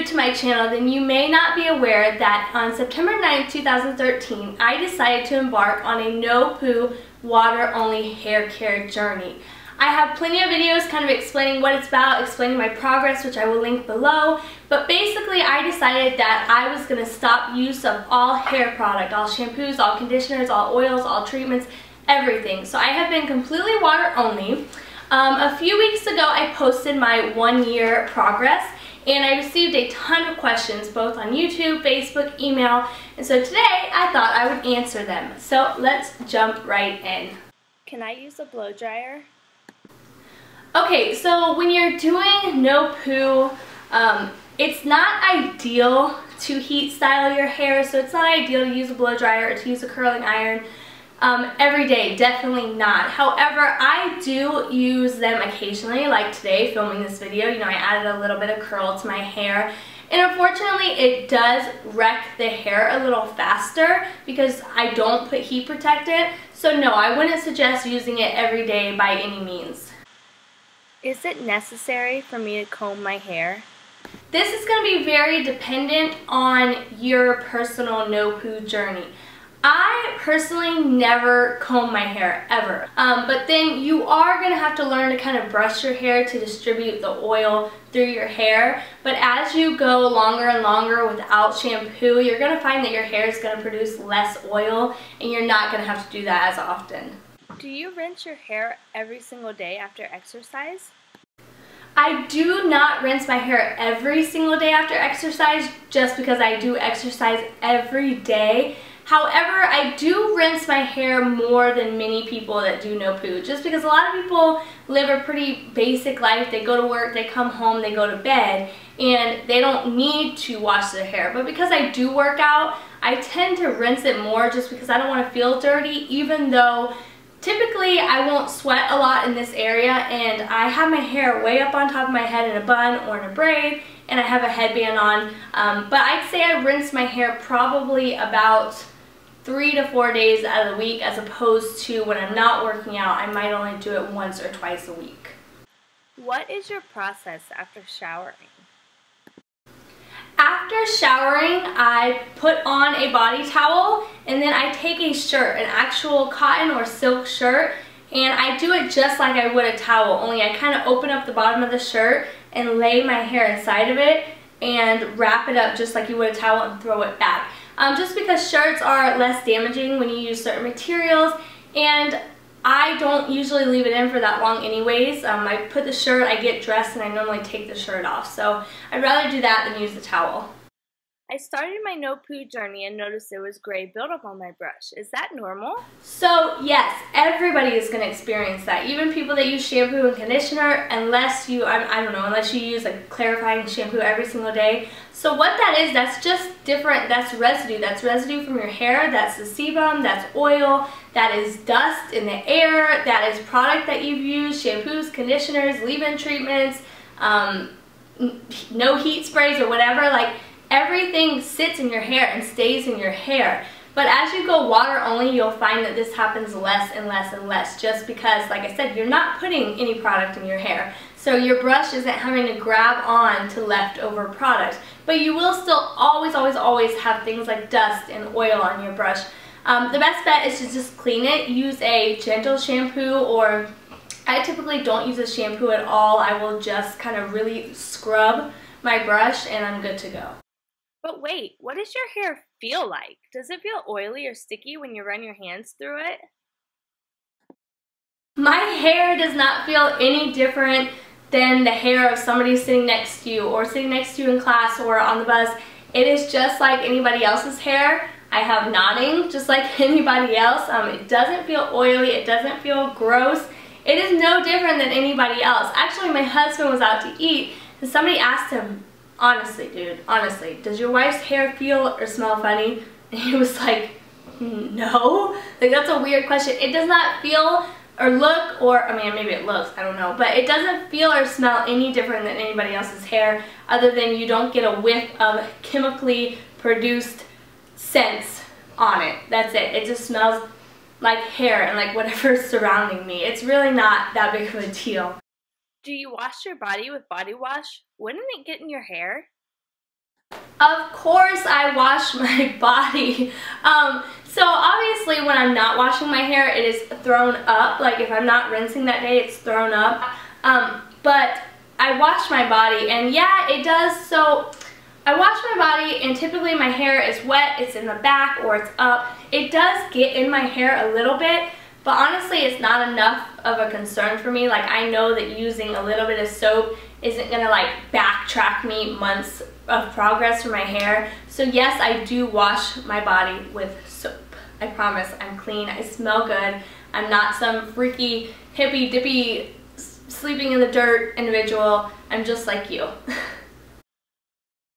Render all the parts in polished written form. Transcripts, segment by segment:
new to my channel, then you may not be aware that on September 9th, 2013, I decided to embark on a no poo, water only hair care journey. I have plenty of videos kind of explaining what it's about, explaining my progress, which I will link below, but basically I decided that I was going to stop use of all hair product, all shampoos, all conditioners, all oils, all treatments, everything. So I have been completely water only. A few weeks ago I posted my 1 year progress, and I received a ton of questions both on YouTube, Facebook, email, and so today I thought I would answer them. So let's jump right in. Can I use a blow dryer? Okay, so when you're doing no poo, it's not ideal to heat style your hair, so it's not ideal to use a blow dryer or to use a curling iron every day, definitely not. However, I do use them occasionally, like today filming this video. You know, I added a little bit of curl to my hair, and unfortunately it does wreck the hair a little faster because I don't put heat protectant. So no, I wouldn't suggest using it every day by any means. Is it necessary for me to comb my hair? This is going to be very dependent on your personal no poo journey. I personally never comb my hair, ever. But then you are going to have to learn to kind of brush your hair to distribute the oil through your hair. But as you go longer and longer without shampoo, you're going to find that your hair is going to produce less oil, and you're not going to have to do that as often. Do you rinse your hair every single day after exercise? I do not rinse my hair every single day after exercise just because I do exercise every day. However, I do rinse my hair more than many people that do no poo, just because a lot of people live a pretty basic life. They go to work, they come home, they go to bed, and they don't need to wash their hair. But because I do work out, I tend to rinse it more just because I don't want to feel dirty, even though typically I won't sweat a lot in this area, and I have my hair way up on top of my head in a bun or in a braid, and I have a headband on. But I'd say I rinse my hair probably about 3 to 4 days out of the week, as opposed to when I'm not working out, I might only do it once or twice a week. What is your process after showering? After showering, I put on a body towel, and then I take a shirt, an actual cotton or silk shirt, and I do it just like I would a towel, only I kind of open up the bottom of the shirt and lay my hair inside of it and wrap it up just like you would a towel and throw it back. Just because shirts are less damaging when you use certain materials, and I don't usually leave it in for that long anyways. I put the shirt, I get dressed, and I normally take the shirt off. So I'd rather do that than use the towel. I started my no poo journey and noticed there was gray buildup on my brush. Is that normal? So yes, everybody is going to experience that. Even people that use shampoo and conditioner, unless you, I don't know, unless you use a clarifying shampoo every single day. So what that is, that's just different, that's residue. That's residue from your hair, that's the sebum, that's oil, that is dust in the air, that is product that you've used, shampoos, conditioners, leave-in treatments, no heat sprays or whatever. Like, everything sits in your hair and stays in your hair. But as you go water only, you'll find that this happens less and less and less, just because, like I said, you're not putting any product in your hair. So your brush isn't having to grab on to leftover product. But you will still always, always, always have things like dust and oil on your brush. The best bet is to just clean it. Use a gentle shampoo, or I typically don't use a shampoo at all. I will just kind of really scrub my brush and I'm good to go. But wait, what does your hair feel like? Does it feel oily or sticky when you run your hands through it? My hair does not feel any different than the hair of somebody sitting next to you, or sitting next to you in class or on the bus. It is just like anybody else's hair. I have knotting just like anybody else. It doesn't feel oily, it doesn't feel gross. It is no different than anybody else. Actually, my husband was out to eat and somebody asked him, honestly, dude, honestly, does your wife's hair feel or smell funny? And he was like, no. Like, that's a weird question. It does not feel or look, or, I mean, maybe it looks, I don't know, but it doesn't feel or smell any different than anybody else's hair, other than you don't get a whiff of chemically produced scents on it. That's it. It just smells like hair and like whatever's surrounding me. It's really not that big of a deal. Do you wash your body with body wash? Wouldn't it get in your hair? Of course I wash my body. So obviously when I'm not washing my hair, it is thrown up. Like if I'm not rinsing that day, it's thrown up. But I wash my body, and yeah, it does. So I wash my body, and typically my hair is wet, it's in the back or it's up. It does get in my hair a little bit, but honestly it's not enough of a concern for me. Like I know that using a little bit of soap isn't gonna like backtrack me months of progress for my hair. So yes, I do wash my body with soap. I promise, I'm clean, I smell good. I'm not some freaky, hippy dippy, sleeping in the dirt individual. I'm just like you.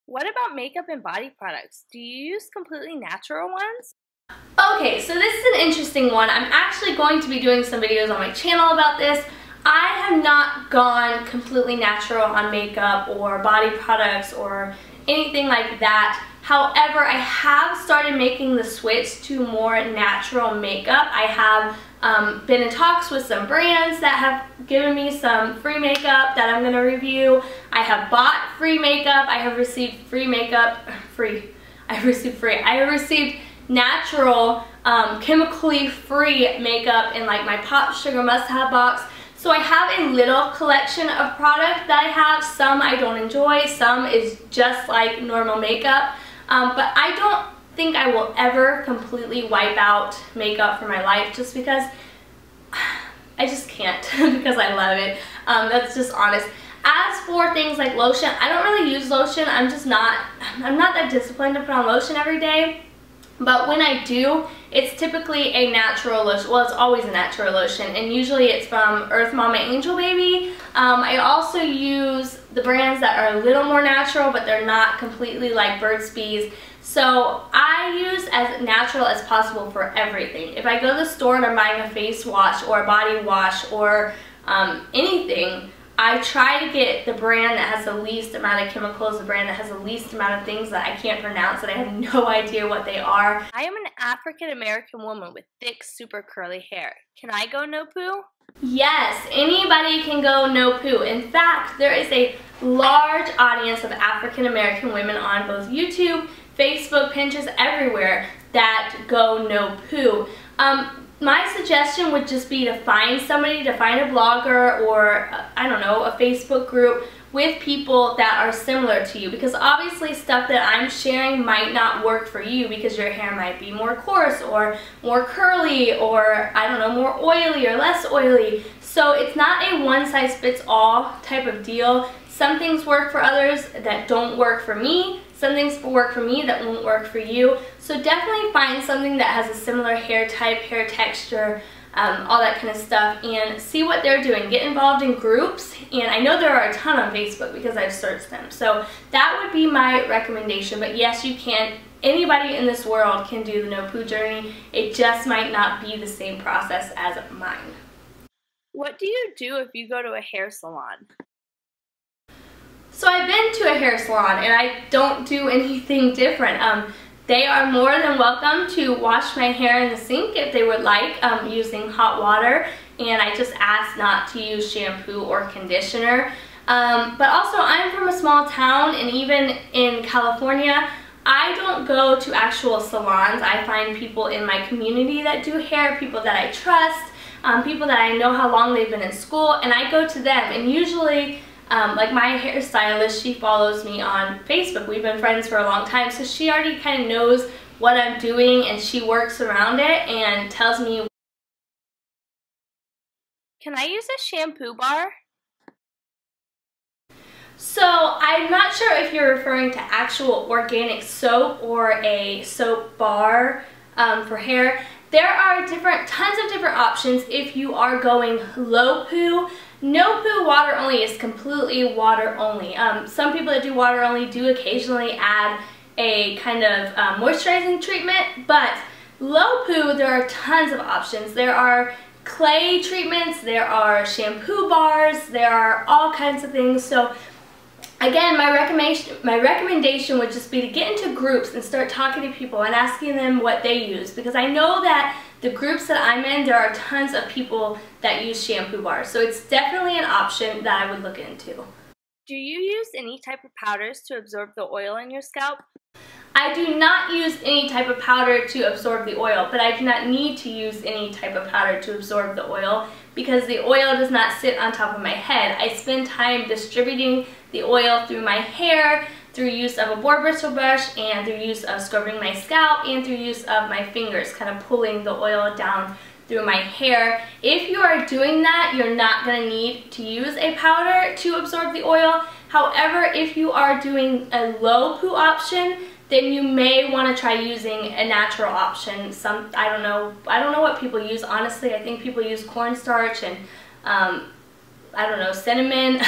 What about makeup and body products? Do you use completely natural ones? Okay, so this is an interesting one. I'm actually going to be doing some videos on my channel about this. I have not gone completely natural on makeup or body products or anything like that. However, I have started making the switch to more natural makeup. I have been in talks with some brands that have given me some free makeup that I'm going to review. I have bought free makeup. I have received free makeup. I have received natural, chemically free makeup in like my Pop Sugar must-have box. So I have a little collection of product that I have. Some I don't enjoy, some is just like normal makeup. But I don't think I will ever completely wipe out makeup for my life just because I just can't because I love it. That's just honest. As for things like lotion, I don't really use lotion. I'm not that disciplined to put on lotion every day. But when I do, it's typically a natural lotion. Well, it's always a natural lotion, and usually it's from Earth Mama Angel Baby. I also use the brands that are a little more natural, but they're not completely like Burt's Bees. So I use as natural as possible for everything. If I go to the store and I'm buying a face wash or a body wash or anything, I try to get the brand that has the least amount of chemicals, the brand that has the least amount of things that I can't pronounce, that I have no idea what they are. I am an African American woman with thick, super curly hair. Can I go no poo? Yes, anybody can go no poo. In fact, there is a large audience of African American women on both YouTube, Facebook, Pinterest, everywhere that go no poo. My suggestion would just be to find somebody, to find a blogger or, I don't know, a Facebook group with people that are similar to you, because obviously stuff that I'm sharing might not work for you because your hair might be more coarse or more curly or, I don't know, more oily or less oily. So it's not a one-size-fits-all type of deal. Some things work for others that don't work for me. Some things will work for me that won't work for you. So definitely find something that has a similar hair type, hair texture, all that kind of stuff, and see what they're doing. Get involved in groups, and I know there are a ton on Facebook because I've searched them. So that would be my recommendation. But yes, you can. Anybody in this world can do the no poo journey. It just might not be the same process as mine. What do you do if you go to a hair salon? So I've been to a hair salon and I don't do anything different. They are more than welcome to wash my hair in the sink if they would like, using hot water, and I just ask not to use shampoo or conditioner. But also, I'm from a small town, and even in California, I don't go to actual salons. I find people in my community that do hair, people that I trust, people that I know how long they've been in school, and I go to them. And usually, like my hairstylist, she follows me on Facebook. We've been friends for a long time, so she already kind of knows what I'm doing, and she works around it and tells me. Can I use a shampoo bar? So I'm not sure if you're referring to actual organic soap or a soap bar for hair. There are tons of different options if you are going low poo. No poo water only is completely water only. Some people that do water only do occasionally add a kind of moisturizing treatment, but low poo, there are tons of options. There are clay treatments, there are shampoo bars, there are all kinds of things. So again, my recommendation would just be to get into groups and start talking to people and asking them what they use, because I know that the groups that I'm in, there are tons of people that use shampoo bars. So it's definitely an option that I would look into. Do you use any type of powders to absorb the oil in your scalp? I do not use any type of powder to absorb the oil, but I do not need to use any type of powder to absorb the oil because the oil does not sit on top of my head. I spend time distributing the oil through my hair, through use of a boar bristle brush, and through use of scrubbing my scalp, and through use of my fingers, kind of pulling the oil down through my hair. If you are doing that, you're not going to need to use a powder to absorb the oil. However, if you are doing a low poo option, then you may want to try using a natural option. I don't know what people use, honestly. I think people use cornstarch and I don't know, cinnamon.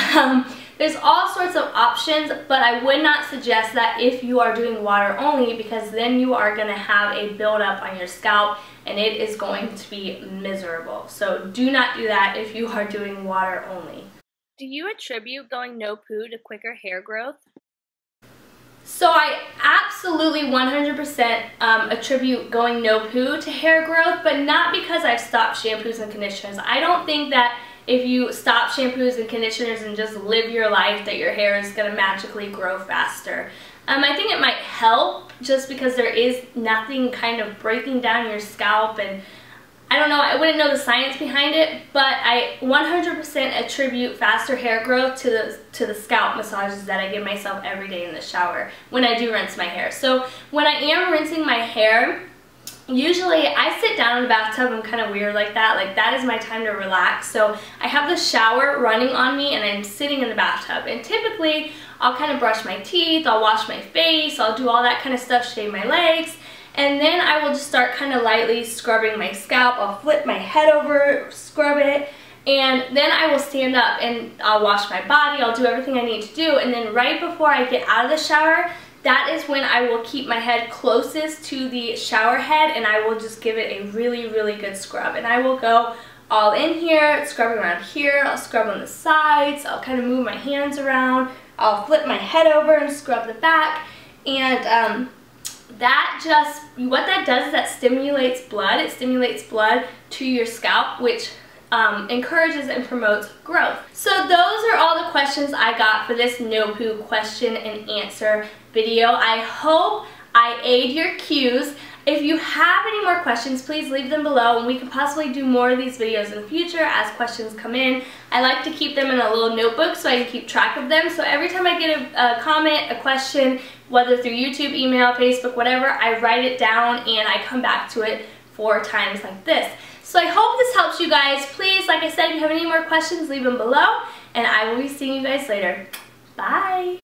There's all sorts of options, but I would not suggest that if you are doing water only, because then you are going to have a buildup on your scalp and it is going to be miserable. So do not do that if you are doing water only. Do you attribute going no poo to quicker hair growth? So I absolutely 100% attribute going no poo to hair growth, but not because I've stopped shampoos and conditioners. I don't think that if you stop shampoos and conditioners and just live your life that your hair is going to magically grow faster. I think it might help just because there is nothing kind of breaking down your scalp, and I don't know, I wouldn't know the science behind it, but I 100% attribute faster hair growth to the scalp massages that I give myself every day in the shower when I do rinse my hair. So when I am rinsing my hair, usually I sit down in the bathtub. I'm kind of weird like that. Like, that is my time to relax. So I have the shower running on me and I'm sitting in the bathtub. And typically I'll kind of brush my teeth, I'll wash my face, I'll do all that kind of stuff, shave my legs. And then I will just start kind of lightly scrubbing my scalp. I'll flip my head over, scrub it, and then I will stand up and I'll wash my body. I'll do everything I need to do. And then right before I get out of the shower, that is when I will keep my head closest to the shower head and I will just give it a really, really good scrub. And I will go all in here, scrub around here, I'll scrub on the sides, I'll kind of move my hands around, I'll flip my head over and scrub the back. And what that does is that stimulates blood. It stimulates blood to your scalp, which encourages and promotes growth. So those are all the questions I got for this no poo question and answer video. I hope I aid your cues. If you have any more questions, please leave them below and we can possibly do more of these videos in the future as questions come in. I like to keep them in a little notebook so I can keep track of them. So every time I get a comment, a question, whether through YouTube, email, Facebook, whatever, I write it down and I come back to it for times like this. So I hope this helps you guys. Please, like I said, if you have any more questions, leave them below and I will be seeing you guys later. Bye!